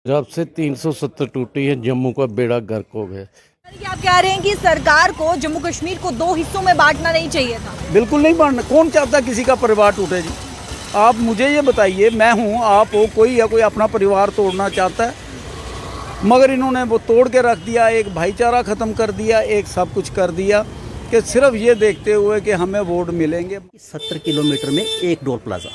जब से 370 टूटी है जम्मू का बेड़ा गर्क हो गया। यानी कि आप कह रहे हैं कि सरकार को जम्मू कश्मीर को दो हिस्सों में बांटना नहीं चाहिए था। बिल्कुल नहीं बांटना। कौन चाहता किसी का परिवार टूटे जी? आप मुझे ये बताइए, मैं हूँ, आप हो, कोई या कोई अपना परिवार तोड़ना चाहता है, मगर इन्होंने वो तोड़ के रख दिया। एक भाईचारा ख़त्म कर दिया, एक सब कुछ कर दिया कि सिर्फ ये देखते हुए कि हमें वोट मिलेंगे। 70 किलोमीटर में एक टोल प्लाजा,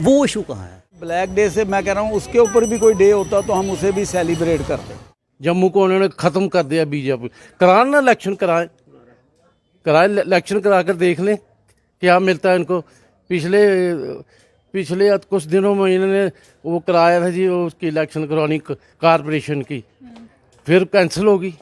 वो इशू कहाँ है? ब्लैक डे से मैं कह रहा हूँ उसके ऊपर भी कोई डे होता तो हम उसे भी सेलिब्रेट करते। जम्मू को उन्होंने ख़त्म कर दिया बीजेपी। कराएं ना इलेक्शन, कराएं इलेक्शन करा कर देख लें क्या मिलता है इनको। पिछले कुछ दिनों में इन्होंने वो कराया था जी, वो उसकी इलेक्शन करवानी कारपोरेशन की, फिर कैंसिल होगी।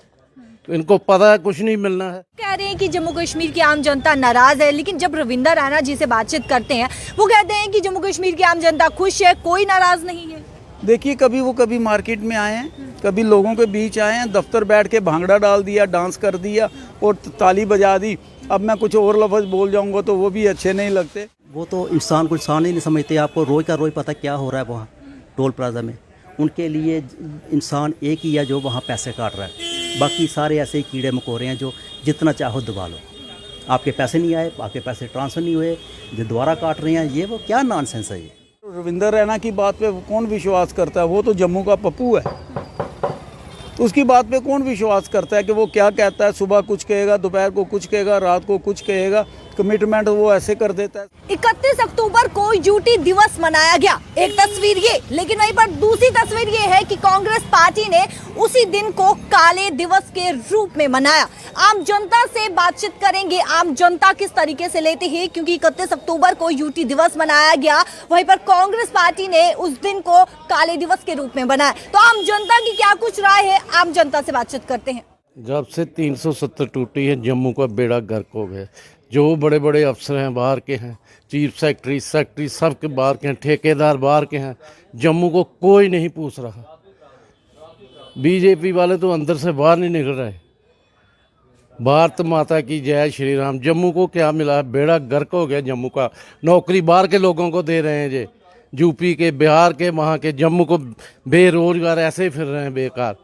तो इनको पता है कुछ नहीं मिलना है। कह रहे हैं कि जम्मू कश्मीर की आम जनता नाराज है, लेकिन जब रविंदर राणा जी से बातचीत करते हैं वो कहते हैं कि जम्मू कश्मीर की आम जनता खुश है, कोई नाराज नहीं है। देखिए, कभी मार्केट में आए हैं, कभी लोगों के बीच आए हैं, दफ्तर बैठ के भांगड़ा डाल दिया, डांस कर दिया और ताली बजा दी। अब मैं कुछ और लफ्ज़ बोल जाऊंगा तो वो भी अच्छे नहीं लगते। वो तो इंसान को इंसान ही नहीं समझते। आपको रोज का रोज पता क्या हो रहा है वहाँ टोल प्लाजा में। उनके लिए इंसान एक ही है जो वहाँ पैसे काट रहा है, बाकी सारे ऐसे ही कीड़े मकोड़े हैं जो जितना चाहो दबा लो। आपके पैसे नहीं आए, आपके पैसे ट्रांसफ़र नहीं हुए, जो दोबारा काट रहे हैं, ये वो क्या नॉनसेंस है ये। रविंदर रैना की बात पे कौन विश्वास करता है? वो तो जम्मू का पप्पू है, तो उसकी बात पे कौन विश्वास करता है कि वो क्या कहता है? सुबह कुछ कहेगा, दोपहर को कुछ कहेगा, रात को कुछ कहेगा, कमिटमेंट वो ऐसे कर देता है। 31 अक्टूबर को यूटी दिवस मनाया गया, एक तस्वीर ये, लेकिन वहीं पर दूसरी तस्वीर ये है कि कांग्रेस पार्टी ने उसी दिन को काले दिवस के रूप में मनाया। आम जनता से बातचीत करेंगे, आम जनता किस तरीके से लेती है, क्योंकि 31 अक्टूबर को यूटी दिवस मनाया गया, वहीं पर कांग्रेस पार्टी ने उस दिन को काले दिवस के रूप में मनाया। तो आम जनता की क्या कुछ राय है, आम जनता से बातचीत करते हैं। जब से 370 टूटी है जम्मू का बेड़ा गर्क हो गया। जो बड़े बड़े अफसर हैं बाहर के हैं, चीफ सेक्रेटरी सब के बाहर के हैं, ठेकेदार बाहर के हैं, जम्मू को कोई नहीं पूछ रहा। बीजेपी वाले तो अंदर से बाहर नहीं निकल रहे। भारत माता की जय श्री राम। जम्मू को क्या मिला? बेड़ा गर्क हो गया जम्मू का। नौकरी बाहर के लोगों को दे रहे हैं जे, यूपी के, बिहार के, वहाँ के। जम्मू को बेरोजगार ऐसे ही फिर रहे हैं बेकार।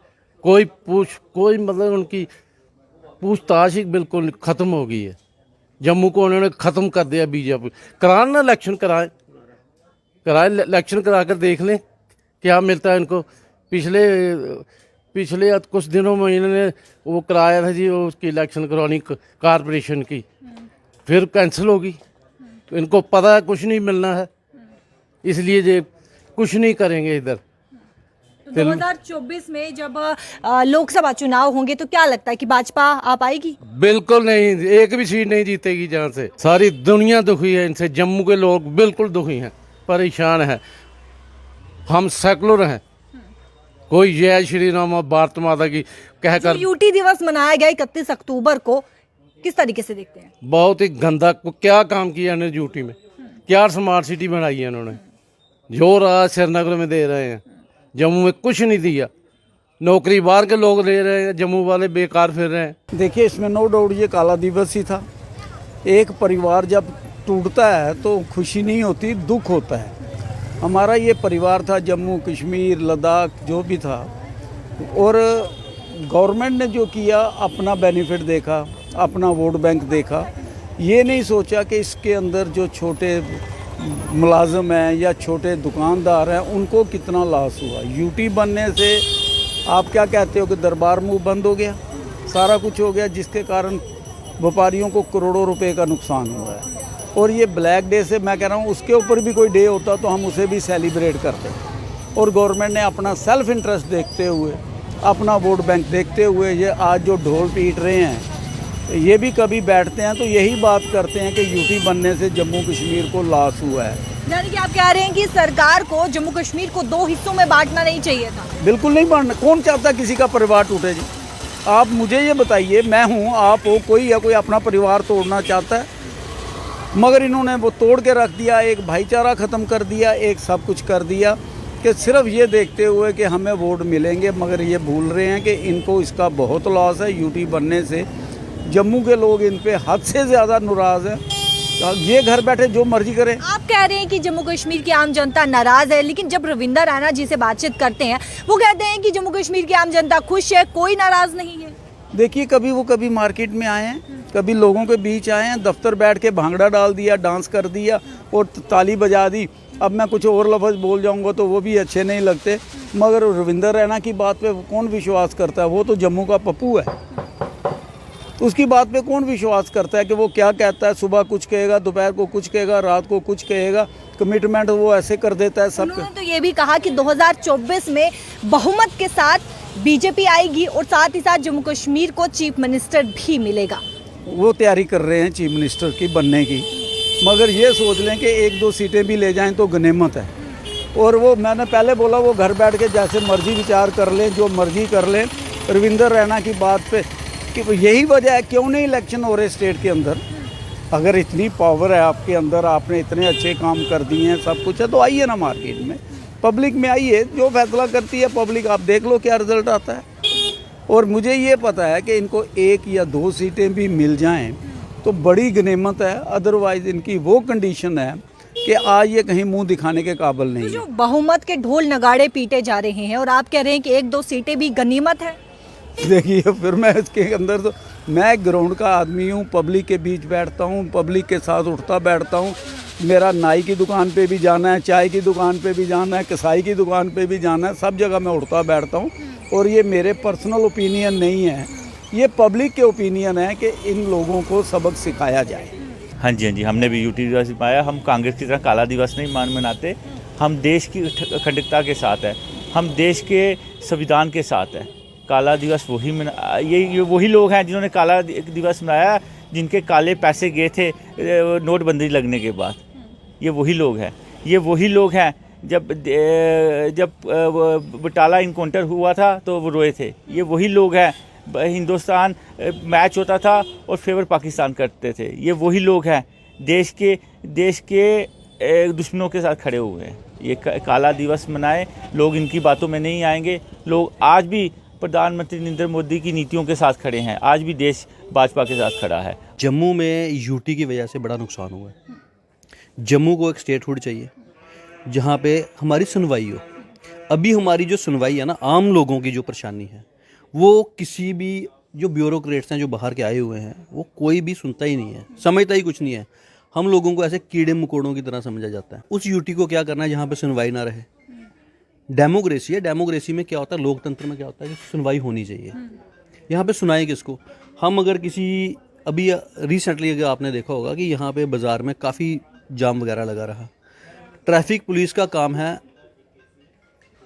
कोई मतलब उनकी पूछताछ ही बिल्कुल ख़त्म हो गई है। जम्मू को उन्होंने ख़त्म कर दिया बीजेपी। कराएं ना इलेक्शन, कराएं इलेक्शन करा कर देख लें क्या मिलता है इनको। पिछले कुछ दिनों में इन्होंने वो कराया था जी, वो उसकी इलेक्शन करवानी कारपोरेशन की, फिर कैंसिल होगी। तो इनको पता है कुछ नहीं मिलना है, इसलिए ये कुछ नहीं करेंगे इधर। 2024 में जब लोकसभा चुनाव होंगे तो क्या लगता है कि भाजपा आ पाएगी? बिल्कुल नहीं, एक भी सीट नहीं जीतेगी जहाँ से। सारी दुनिया दुखी है इनसे। जम्मू के लोग बिल्कुल दुखी हैं, परेशान हैं। हम सेकुलर हैं, कोई जय श्री राम और भारत माता की कहकर। यूटी दिवस मनाया गया 31 अक्टूबर को, किस तरीके से देखते हैं? बहुत ही गंदा। क्या काम किया इन्होंने यूटी में? क्या स्मार्ट सिटी बनाई है इन्होंने? जो रहा श्रीनगर में दे रहे हैं, जम्मू में कुछ नहीं दिया। नौकरी बाहर के लोग ले रहे हैं, जम्मू वाले बेकार फिर रहे हैं। देखिए, इसमें नो डाउट ये काला दिवस ही था। एक परिवार जब टूटता है तो खुशी नहीं होती, दुख होता है। हमारा ये परिवार था, जम्मू कश्मीर लद्दाख जो भी था, और गवर्नमेंट ने जो किया अपना बेनिफिट देखा, अपना वोट बैंक देखा। ये नहीं सोचा कि इसके अंदर जो छोटे मुलाजिम हैं या छोटे दुकानदार हैं उनको कितना लॉस हुआ। यूटी बनने से आप क्या कहते हो कि दरबार मुँह बंद हो गया, सारा कुछ हो गया, जिसके कारण व्यापारियों को करोड़ों रुपए का नुकसान हुआ है। और ये ब्लैक डे से मैं कह रहा हूँ उसके ऊपर भी कोई डे होता तो हम उसे भी सेलिब्रेट करते। और गवर्नमेंट ने अपना सेल्फ इंटरेस्ट देखते हुए, अपना वोट बैंक देखते हुए, ये आज जो ढोल पीट रहे हैं, ये भी कभी बैठते हैं तो यही बात करते हैं कि यूटी बनने से जम्मू कश्मीर को लॉस हुआ है। यानी कि आप कह रहे हैं कि सरकार को जम्मू कश्मीर को दो हिस्सों में बांटना नहीं चाहिए था। बिल्कुल नहीं बांटना। कौन चाहता किसी का परिवार टूटे जी? आप मुझे ये बताइए, मैं हूँ, आप हो, कोई या कोई अपना परिवार तोड़ना चाहता है, मगर इन्होंने वो तोड़ के रख दिया। एक भाईचारा ख़त्म कर दिया, एक सब कुछ कर दिया कि सिर्फ ये देखते हुए कि हमें वोट मिलेंगे, मगर ये भूल रहे हैं कि इनको इसका बहुत लॉस है। यूटी बनने से जम्मू के लोग इन पे हद से ज़्यादा नाराज़ हैं। ये घर बैठे जो मर्जी करें। आप कह रहे हैं कि जम्मू कश्मीर की आम जनता नाराज है, लेकिन जब रविंदर रैना जी से बातचीत करते हैं वो कहते हैं कि जम्मू कश्मीर की आम जनता खुश है, कोई नाराज नहीं है। देखिए कभी मार्केट में आए हैं, कभी लोगों के बीच आए हैं, दफ्तर बैठ के भांगड़ा डाल दिया, डांस कर दिया और ताली बजा दी। अब मैं कुछ और लफ्ज़ बोल जाऊंगा तो वो भी अच्छे नहीं लगते, मगर रविंदर रैना की बात पे कौन विश्वास करता है? वो तो जम्मू का पप्पू है, उसकी बात पे कौन विश्वास करता है कि वो क्या कहता है? सुबह कुछ कहेगा, दोपहर को कुछ कहेगा, रात को कुछ कहेगा, कमिटमेंट वो ऐसे कर देता है सब। उन्होंने तो ये भी कहा कि 2024 में बहुमत के साथ बीजेपी आएगी और साथ ही साथ जम्मू कश्मीर को चीफ मिनिस्टर भी मिलेगा। वो तैयारी कर रहे हैं चीफ मिनिस्टर की बनने की, मगर ये सोच लें कि 1-2 सीटें भी ले जाएं तो गनीमत है। और वो मैंने पहले बोला वो घर बैठ के जैसे मर्जी विचार कर लें, जो मर्जी कर लें। रविंदर रैना की बात पे कि यही वजह है क्यों नहीं इलेक्शन हो रहे स्टेट के अंदर। अगर इतनी पावर है आपके अंदर, आपने इतने अच्छे काम कर दिए हैं, सब कुछ है, तो आइए ना मार्केट में, पब्लिक में आइए, जो फैसला करती है पब्लिक, आप देख लो क्या रिजल्ट आता है। और मुझे ये पता है कि इनको 1 या 2 सीटें भी मिल जाएं तो बड़ी गनीमत है, अदरवाइज इनकी वो कंडीशन है कि आज ये कहीं मुंह दिखाने के काबिल नहीं तो है। जो बहुमत के ढोल नगाड़े पीटे जा रहे हैं और आप कह रहे हैं कि 1-2 सीटें भी गनीमत है। देखिए फिर मैं इसके अंदर तो मैं ग्राउंड का आदमी हूँ, पब्लिक के बीच बैठता हूँ, पब्लिक के साथ उठता बैठता हूँ। मेरा नाई की दुकान पे भी जाना है, चाय की दुकान पे भी जाना है, कसाई की दुकान पे भी जाना है, सब जगह मैं उठता बैठता हूँ। और ये मेरे पर्सनल ओपिनियन नहीं है, ये पब्लिक के ओपिनियन है कि इन लोगों को सबक सिखाया जाए। हाँ जी, हमने भी यूटी दिवस मनाया। हम कांग्रेस की तरह काला दिवस नहीं मनाते। हम देश की अखंडता के साथ है, हम देश के संविधान के साथ है। काला दिवस ये वही लोग हैं जिन्होंने काला दिवस मनाया, जिनके काले पैसे गए थे नोटबंदी लगने के बाद। ये वही लोग हैं, ये वही लोग हैं जब बटाला इनकाउंटर हुआ था तो वो रोए थे। ये वही लोग हैं, हिंदुस्तान मैच होता था और फेवर पाकिस्तान करते थे। ये वही लोग हैं देश के दुश्मनों के साथ खड़े हुए हैं। ये काला दिवस मनाएं, लोग इनकी बातों में नहीं आएंगे। लोग आज भी प्रधानमंत्री नरेंद्र मोदी की नीतियों के साथ खड़े हैं, आज भी देश भाजपा के साथ खड़ा है। जम्मू में यूटी की वजह से बड़ा नुकसान हुआ है। जम्मू को एक स्टेटहुड चाहिए जहाँ पे हमारी सुनवाई हो। अभी हमारी जो सुनवाई है ना, आम लोगों की जो परेशानी है, वो किसी भी जो ब्यूरोक्रेट्स हैं जो बाहर के आए हुए हैं, वो कोई भी सुनता ही नहीं है, समझता ही कुछ नहीं है। हम लोगों को ऐसे कीड़े मकोड़ों की तरह समझा जाता है। उस यूटी को क्या करना है जहाँ पे सुनवाई ना रहे। डेमोक्रेसी है, डेमोक्रेसी में क्या होता है, लोकतंत्र में क्या होता है कि सुनवाई होनी चाहिए। यहाँ पे सुनाएं किसको? हम अगर किसी अभी रिसेंटली अगर आपने देखा होगा कि यहाँ पे बाज़ार में काफ़ी जाम वगैरह लगा रहा। ट्रैफिक पुलिस का काम है।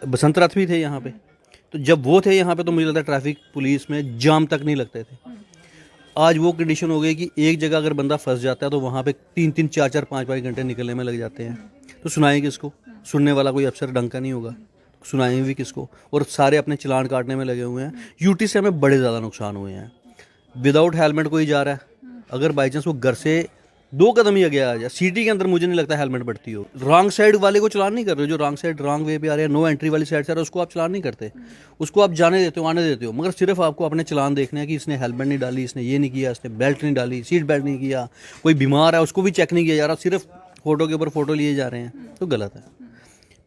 बसंत रथ भी थे यहाँ पे, तो जब वो थे यहाँ पे तो मुझे लगता है ट्रैफिक पुलिस में जाम तक नहीं लगते थे। आज वो कंडीशन हो गई कि एक जगह अगर बंदा फंस जाता है तो वहाँ पे 3-3, 4-4, 5-5 घंटे निकलने में लग जाते हैं। तो सुनाएं किसको? सुनने वाला कोई अफसर ढंग का नहीं होगा, सुनाएं भी किसको? और सारे अपने चलान काटने में लगे हुए हैं। यूटी से हमें बड़े ज़्यादा नुकसान हुए हैं। विदाउट हेलमेट कोई जा रहा है, अगर बाई चांस वो घर से 2 कदम ही आगे आ जाए, सिटी के अंदर मुझे नहीं लगता हेलमेट बढ़ती हो। रॉन्ग साइड वाले को चलान नहीं कर रहे हो, जो रॉन्ग साइड रॉन्ग वे पे आ रहे हैं, नो एंट्री वाली साइड से आ रहे हैं, उसको आप चलान नहीं करते, उसको आप जाने देते हो, आने देते हो। मगर सिर्फ आपको अपने चलान देखने हैं कि इसने हेलमेट नहीं डाली, इसने ये नहीं किया, इसने बेल्ट नहीं डाली, सीट बेल्ट नहीं किया, कोई बीमार है उसको भी चेक नहीं किया जा रहा, सिर्फ फोटो के ऊपर फोटो लिए जा रहे हैं, तो गलत है।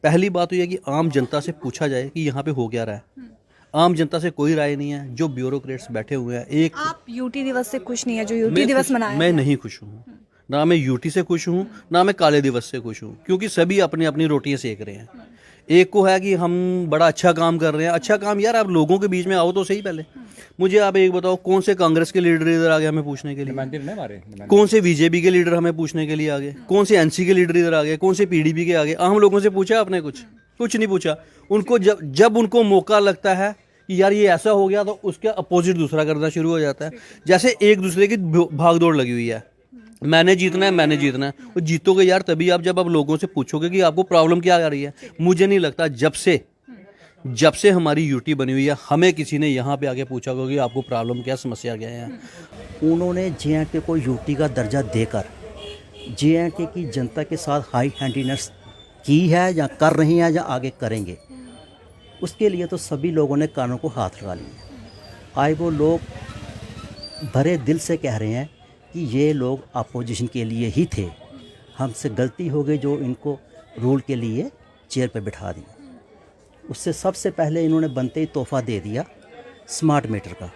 पहली बात तो यह कि आम जनता से पूछा जाए कि यहाँ पे हो क्या रहा है। आम जनता से कोई राय नहीं है, जो ब्यूरोक्रेट्स बैठे हुए हैं। एक आप यूटी दिवस से खुश नहीं है जो यूटी दिवस मनाया? मैं नहीं खुश हूँ, ना मैं यूटी से खुश हूँ, ना मैं काले दिवस से खुश हूँ, क्योंकि सभी अपनी अपनी रोटियां सेक रहे हैं। एक को है कि हम बड़ा अच्छा काम कर रहे हैं। अच्छा काम यार, आप लोगों के बीच में आओ तो सही। पहले मुझे आप एक बताओ, कौन से कांग्रेस के लीडर इधर आ गए हमें पूछने के लिए? कौन से बीजेपी के लीडर हमें पूछने के लिए आ गए? कौन से एनसी के लीडर इधर आ गए? कौन से पीडीपी के आ गए? आम लोगों से पूछा आपने? कुछ नहीं पूछा। उनको जब उनको मौका लगता है कि यार ये ऐसा हो गया, तो उसके अपोजिट दूसरा करना शुरू हो जाता है। जैसे एक दूसरे की भाग दौड़ लगी हुई है, मैंने जीतना है। और जीतोगे यार तभी आप, जब आप लोगों से पूछोगे कि आपको प्रॉब्लम क्या आ रही है। मुझे नहीं लगता जब से हमारी यूटी बनी हुई है, हमें किसी ने यहाँ पे आके पूछा होगा कि आपको प्रॉब्लम क्या, समस्या क्या है। उन्होंने जे.एंड.के को यूटी का दर्जा देकर जे.एंड.के की जनता के साथ हाई हैंडीनेस की है, या कर रही हैं, या आगे करेंगे। उसके लिए तो सभी लोगों ने कानों को हाथ लगा लिया। आज वो लोग भरे दिल से कह रहे हैं कि ये लोग अपोजिशन के लिए ही थे, हमसे गलती हो गई जो इनको रूल के लिए चेयर पे बिठा दिया। उससे सबसे पहले इन्होंने बनते ही तोहफा दे दिया स्मार्ट मीटर का।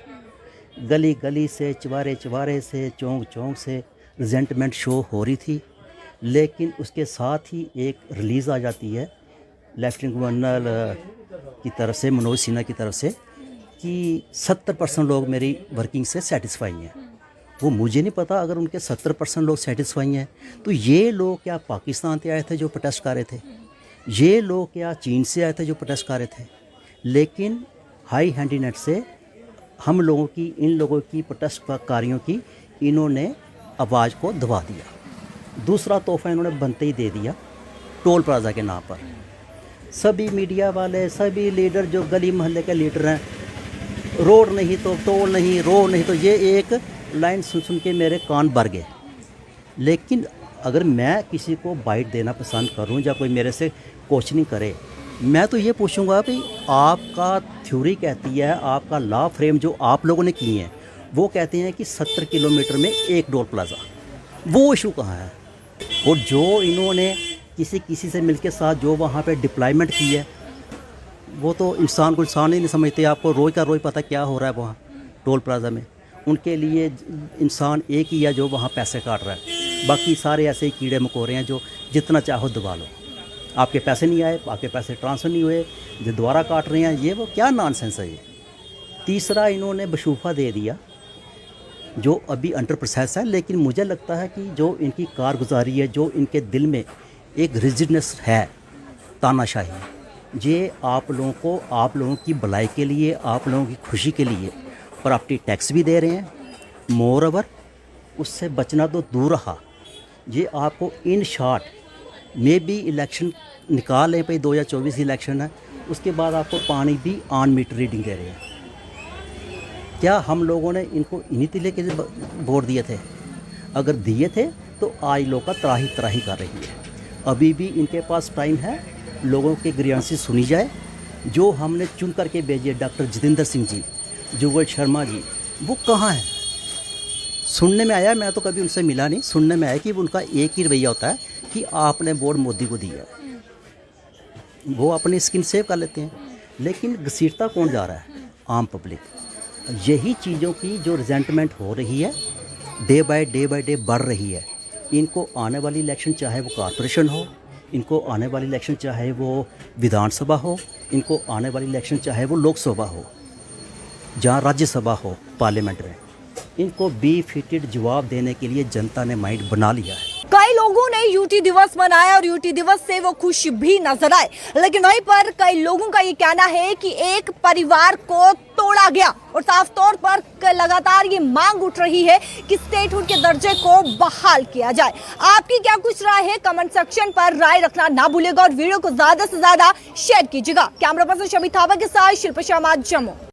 गली गली से, चवारे चवारे से, चौंक चौंक से रिजेंटमेंट शो हो रही थी, लेकिन उसके साथ ही एक रिलीज़ आ जाती है लेफ्टिनेंट गवर्नर की तरफ से, मनोज सिन्हा की तरफ से, कि 70% लोग मेरी वर्किंग से सेटिस्फाई हैं। वो मुझे नहीं पता अगर उनके 70% लोग सेटिस्फाई हैं तो ये लोग क्या पाकिस्तान से आए थे जो प्रोटेस्ट कर रहे थे, ये लोग क्या चीन से आए थे जो प्रोटेस्ट कर रहे थे। लेकिन हाई हैंडीनेस से हम लोगों की, इन लोगों की प्रोटेस्टकारियों की इन्होंने आवाज़ को दबा दिया। दूसरा तोहफा इन्होंने बनते ही दे दिया टोल प्लाजा के नाम पर। सभी मीडिया वाले, सभी लीडर जो गली मोहल्ले के लीडर हैं, रोड नहीं तो टोल नहीं, रोड नहीं तो, ये एक लाइन सुन सुन के मेरे कान भर गए। लेकिन अगर मैं किसी को बाइट देना पसंद करूं या कोई मेरे से क्वेश्चनिंग करे, मैं तो ये पूछूंगा भाई आपका थ्योरी कहती है, आपका लॉ फ्रेम जो आप लोगों ने किए हैं वो कहते हैं कि 70 किलोमीटर में एक टोल प्लाजा, वो इशू कहाँ है? और जो इन्होंने किसी से मिलके साथ जो वहाँ पे डिप्लॉयमेंट की है, वो तो इंसान को इंसान ही नहीं समझते। आपको रोज़ का रोज़ पता क्या हो रहा है वहाँ टोल प्लाजा में। उनके लिए इंसान एक ही है जो वहाँ पैसे काट रहा है, बाकी सारे ऐसे ही कीड़े मकोड़े हैं जो जितना चाहो दबा लो। आपके पैसे नहीं आए, आपके पैसे ट्रांसफ़र नहीं हुए, जो दोबारा काट रहे हैं, ये वो क्या नॉनसेंस है ये। तीसरा इन्होंने बशूफा दे दिया जो अभी अंडर प्रोसेस है, लेकिन मुझे लगता है कि जो इनकी कारगुजारी है, जो इनके दिल में एक रिजिडनेस है, तानाशाही, ये आप लोगों की भलाई के लिए, आप लोगों की खुशी के लिए प्रॉपर्टी टैक्स भी दे रहे हैं। मोर ओवर उससे बचना तो दूर रहा, ये आपको इन शॉर्ट में भी इलेक्शन निकाल लें, भाई 2024 इलेक्शन है, उसके बाद आपको पानी भी ऑन मीटर रीडिंग दे रहे हैं। क्या हम लोगों ने इनको इन्हीं तिले के वोट दिए थे? अगर दिए थे तो आज लोग का त्राही त्राही कर रही है। अभी भी इनके पास टाइम है, लोगों के ग्रीवेंसेस सुनी जाए। जो हमने चुन करके भेजे डॉक्टर जितेंद्र सिंह जी, जुगल शर्मा जी, वो कहाँ हैं? सुनने में आया, मैं तो कभी उनसे मिला नहीं, सुनने में आया कि उनका एक ही रवैया होता है कि आपने वोट मोदी को दिया, वो अपनी स्किन सेव कर लेते हैं। लेकिन घसीटता कौन जा रहा है? आम पब्लिक। यही चीज़ों की जो रिजेंटमेंट हो रही है, डे बाय डे बढ़ रही है। इनको आने वाली इलेक्शन चाहे वो कॉरपोरेशन हो, इनको आने वाली इलेक्शन चाहे वो विधानसभा हो, इनको आने वाली इलेक्शन चाहे वो लोकसभा हो, जहाँ राज्यसभा हो, पार्लियामेंट में, इनको बी फिटेड जवाब देने के लिए जनता ने माइंड बना लिया है। कई लोगों ने यूटी दिवस मनाया और यूटी दिवस से वो खुश भी नजर आए, लेकिन वहीं पर कई लोगों का ये कहना है कि एक परिवार को तोड़ा गया और साफ तौर पर लगातार ये मांग उठ रही है कि स्टेटहुड के दर्जे को बहाल किया जाए। आपकी क्या कुछ राय है? कमेंट सेक्शन पर राय रखना ना भूलिएगा और वीडियो को ज्यादा से ज्यादा शेयर कीजिएगा। कैमरा पर्सन शमी थापा के साथ शिल्पा शर्मा, जम्मू।